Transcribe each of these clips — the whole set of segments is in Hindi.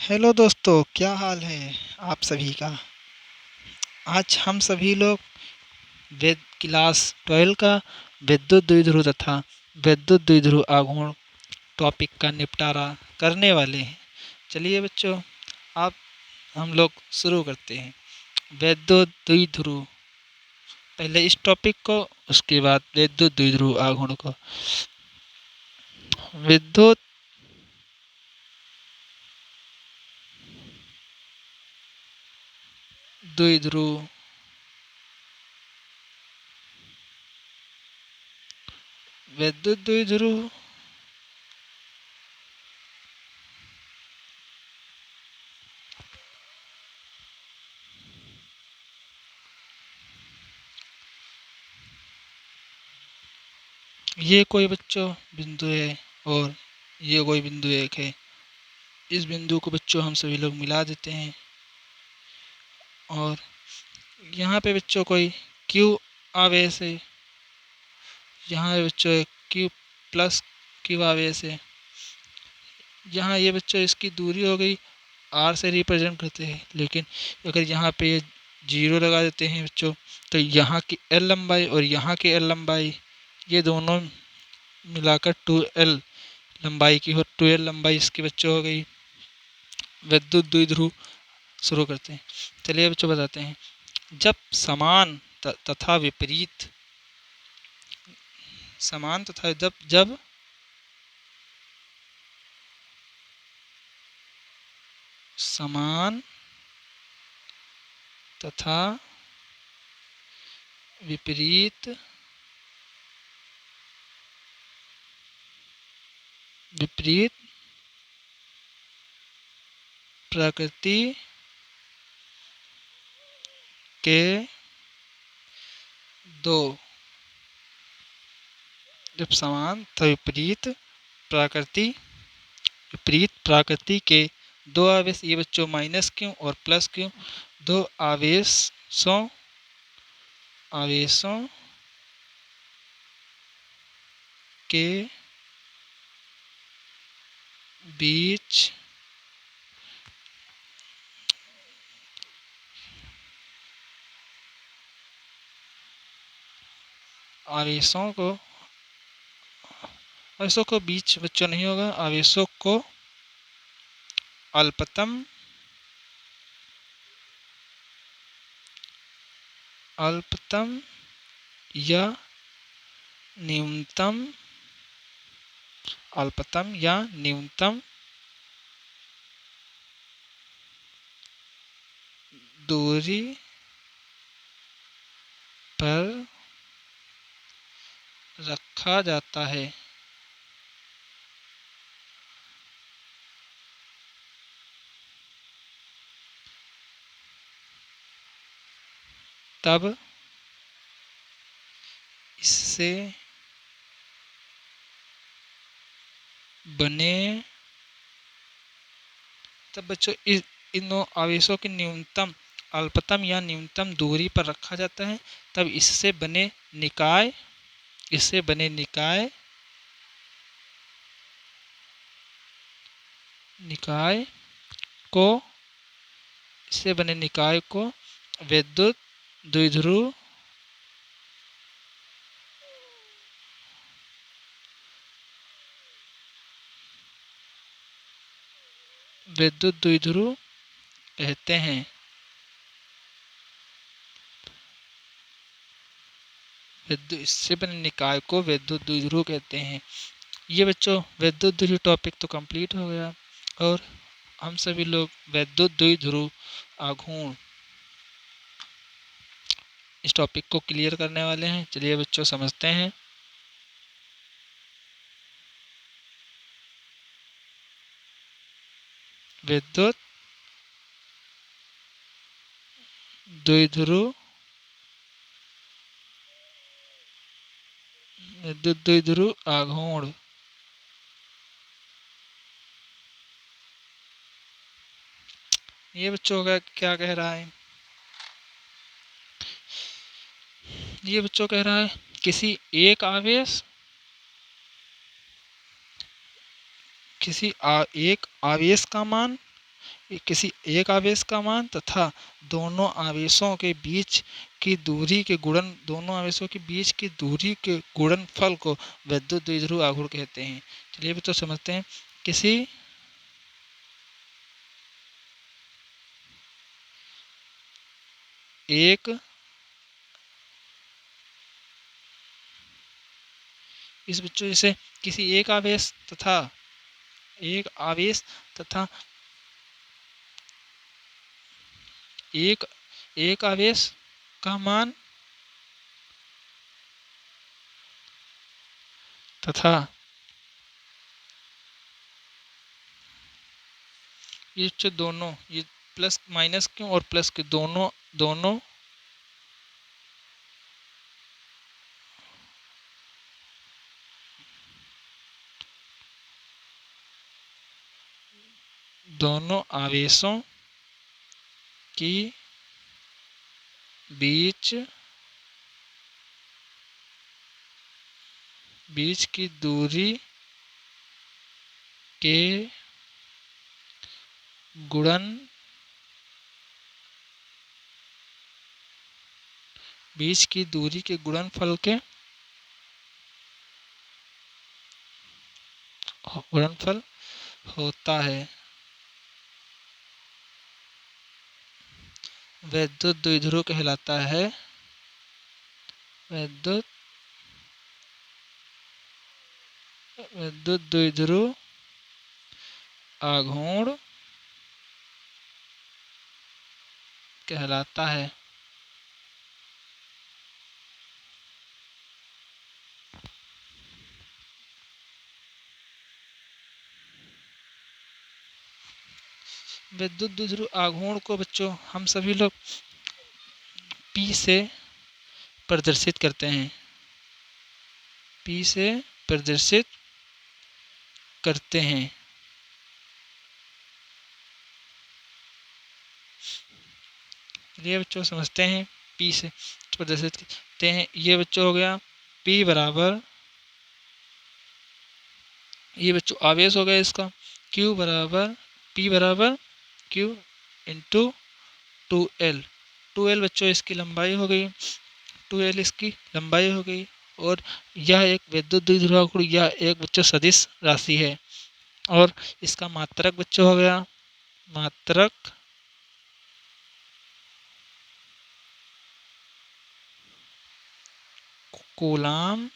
हेलो दोस्तों, क्या हाल है आप सभी का। आज हम सभी लोग वेद क्लास 12 का विद्युत द्विध्रुव तथा विद्युत द्विध्रुव आघूर्ण टॉपिक का निपटारा करने वाले हैं। चलिए बच्चों, आप हम लोग शुरू करते हैं। विद्युत द्विध्रुव, पहले इस टॉपिक को, उसके बाद विद्युत द्विध्रुव आघूर्ण को। विद्युत द्विध्रुव विद्युत द्विध्रुव ये कोई बच्चों बिंदु है और ये कोई बिंदु एक है। इस बिंदु को बच्चों हम सभी लोग मिला देते हैं और यहाँ पे बच्चों कोई क्यू आवेश है। यहाँ पे बच्चों एक क्यू प्लस क्यू आवेश है। यहाँ ये बच्चों इसकी दूरी हो गई, आर से रिप्रेजेंट करते हैं। लेकिन अगर यहाँ पे जीरो लगा देते हैं बच्चों, तो यहाँ की एल लंबाई और यहाँ की एल लंबाई, ये दोनों मिलाकर 2L लंबाई की हो। 2L लंबाई इसकी बच्चों हो गई। विद्युत द्विध्रुव शुरू करते हैं। चलिए बच्चों बताते हैं। जब समान तथा विपरीत, समान तथा जब समान तथा विपरीत विपरीत प्रकृति के दो, जब समान तथा विपरीत प्रकृति के दो आवेश, ये बच्चों माइनस क्यों और प्लस क्यों, दो आवेशों के बीच आवेशों को बीच बच्चों नहीं होगा, आवेशों को अल्पतम या न्यूनतम दूरी पर रखा जाता है। तब इससे बने तब बच्चों इन दोनों आवेशों की अल्पतम या न्यूनतम दूरी पर रखा जाता है। तब इससे बने निकाय को विद्युत द्विध्रुव कहते हैं। इससे बने निकाय को विद्युत द्विध्रुव कहते हैं। ये बच्चों विद्युत द्विध्रुव टॉपिक तो कंप्लीट हो गया और हम सभी लोग विद्युत द्विध्रुव आघूर्ण इस टॉपिक को क्लियर करने वाले हैं। चलिए बच्चों समझते हैं। विद्युत द्विध्रुव आघूर्ण, ये बच्चों का क्या कह रहा है। ये बच्चों कह रहा है किसी एक आवेश का मान किसी एक आवेश का मान तथा दोनों आवेशों के बीच की दूरी के गुणनफल को विद्युत द्विध्रुव आघूर्ण कहते हैं। चलिए बच्चों समझते हैं। किसी एक इस बच्चों जैसे किसी एक आवेश तथा एक आवेश का मान तथा ये जो दोनों, ये प्लस माइनस क्यों और प्लस के दोनों दोनों आवेशों की बीच की दूरी के गुणनफल के गुणनफल होता है। विद्युत द्विध्रुव कहलाता है। विद्युत द्विध्रुव आघूर्ण कहलाता है। विद्युत द्विध्रुव आघूर्ण को बच्चों हम सभी लोग P से प्रदर्शित करते हैं। P से प्रदर्शित करते हैं। ये बच्चों समझते हैं। P से प्रदर्शित करते हैं। ये बच्चों हो गया P बराबर, ये बच्चों आवेश हो गया इसका। Q बराबर P बराबर Q इंटू 2L। 2L बच्चों इसकी लंबाई हो गई। 2L इसकी लंबाई हो गई। और यह एक विद्युत द्विध्रुव आघूर्ण, यह एक बच्चों सदिश राशि है। और इसका मात्रक बच्चों हो गया, मात्रक कूलाम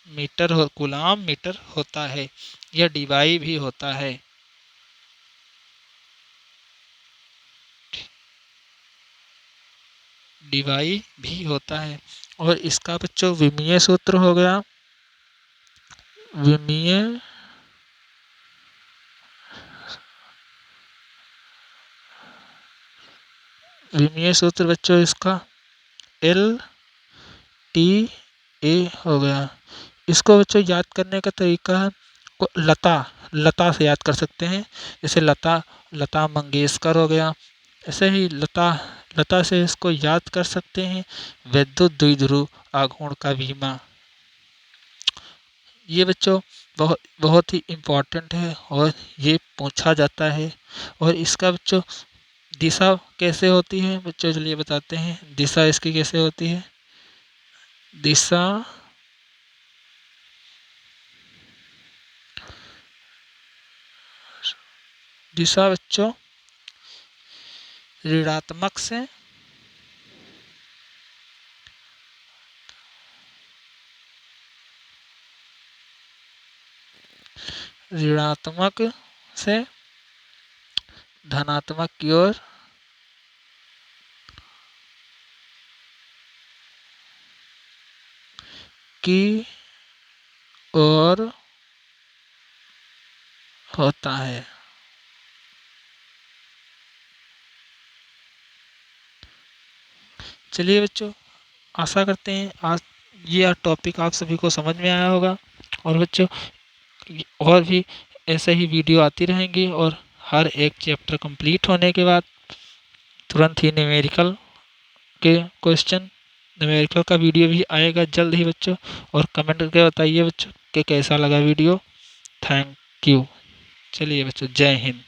मीटर होता है। यह डीवाई भी होता है। डीवाई भी होता है। और इसका बच्चों विमीय सूत्र हो गया, विमीय सूत्र बच्चों इसका LTA हो गया। इसको बच्चों याद करने का तरीका है, लता से याद कर सकते हैं। जैसे लता मंगेशकर हो गया। ऐसे ही लता से इसको याद कर सकते हैं। विद्युत द्विध्रुव आघूर्ण का विमा, ये बच्चों बहुत ही इम्पोर्टेंट है और ये पूछा जाता है। और इसका बच्चों दिशा कैसे होती है बच्चों, चलिए बताते हैं। दिशा इसकी कैसे होती है। दिशा बच्चों ऋणात्मक से धनात्मक की ओर होता है। चलिए बच्चों, आशा करते हैं आज ये टॉपिक आप सभी को समझ में आया होगा। और बच्चों और भी ऐसे ही वीडियो आती रहेंगी। और हर एक चैप्टर कंप्लीट होने के बाद तुरंत ही न्यूमेरिकल के क्वेश्चन, न्यूमेरिकल का वीडियो भी आएगा जल्द ही बच्चों। और कमेंट करके बताइए बच्चों कि कैसा लगा वीडियो। Thank you. चलिए बच्चों, जय हिंद।